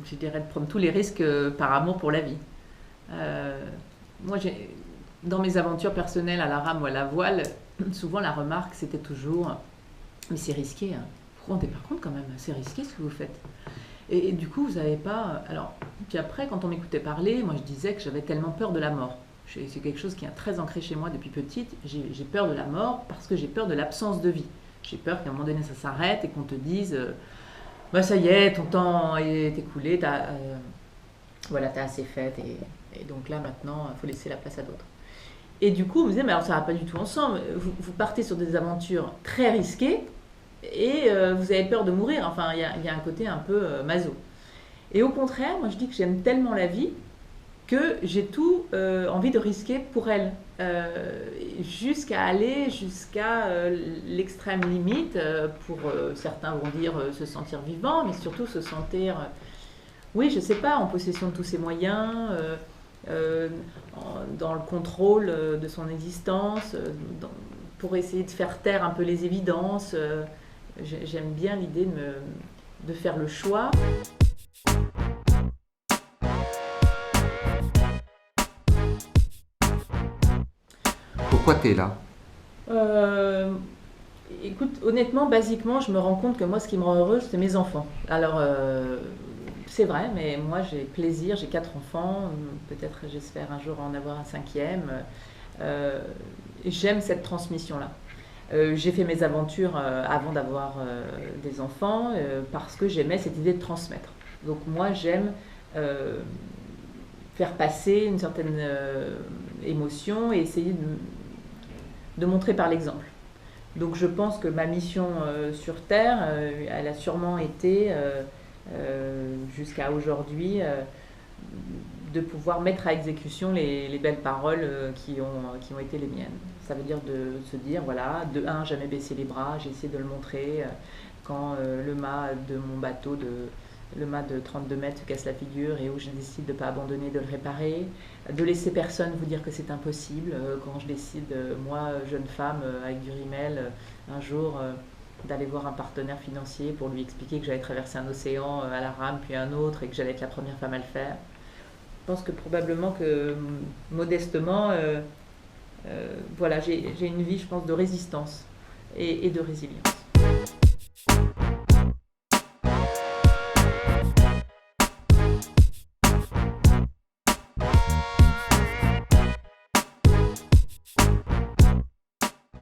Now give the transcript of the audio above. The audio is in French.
Je dirais de prendre tous les risques par amour pour la vie. Euh, Moi, dans mes aventures personnelles à la rame ou à la voile, souvent la remarque c'était toujours mais c'est risqué, hein. Vous vous rendez pas compte quand même, c'est risqué ce que vous faites. Et du coup, vous n'avez pas. Alors, puis après, quand on m'écoutait parler, moi je disais que j'avais tellement peur de la mort. C'est quelque chose qui est très ancré chez moi depuis petite. J'ai peur de la mort parce que j'ai peur de l'absence de vie. J'ai peur qu'à un moment donné ça s'arrête et qu'on te dise bah ça y est, ton temps est écoulé, voilà, t'as assez fait et donc là maintenant il faut laisser la place à d'autres. Et du coup, on me disait, mais alors ça va pas du tout ensemble. Vous partez sur des aventures très risquées et vous avez peur de mourir. Enfin, il y a un côté un peu maso. Et au contraire, moi je dis que j'aime tellement la vie que j'ai tout envie de risquer pour elle. Jusqu'à aller jusqu'à l'extrême limite, pour certains vont dire se sentir vivant, mais surtout se sentir, oui, je sais pas, en possession de tous ses moyens, euh, dans le contrôle de son existence, pour essayer de faire taire un peu les évidences. J'aime bien l'idée de faire le choix. Pourquoi tu es là? Euh, Écoute, honnêtement, basiquement, je me rends compte que moi, ce qui me rend heureuse, c'est mes enfants. Alors, c'est vrai, mais moi, j'ai plaisir, j'ai 4 enfants, peut-être j'espère un jour en avoir un cinquième. Euh, J'aime cette transmission-là. J'ai fait mes aventures avant d'avoir des enfants parce que j'aimais cette idée de transmettre. Donc moi, j'aime euh, faire passer une certaine émotion et essayer de montrer par l'exemple. Donc je pense que ma mission sur Terre, elle a sûrement été, jusqu'à aujourd'hui, de pouvoir mettre à exécution les belles paroles qui ont été les miennes. Ça veut dire de se dire, voilà, de un, jamais baisser les bras, j'ai essayé de le montrer quand le mât de 32 mètres se casse la figure et où je décide de ne pas abandonner, de le réparer, de laisser personne vous dire que c'est impossible, quand je décide, moi, jeune femme, avec du rimel, un jour, d'aller voir un partenaire financier pour lui expliquer que j'allais traverser un océan à la rame, puis un autre, et que j'allais être la première femme à le faire. Je pense que probablement que modestement, voilà, j'ai une vie, je pense, de résistance et de résilience.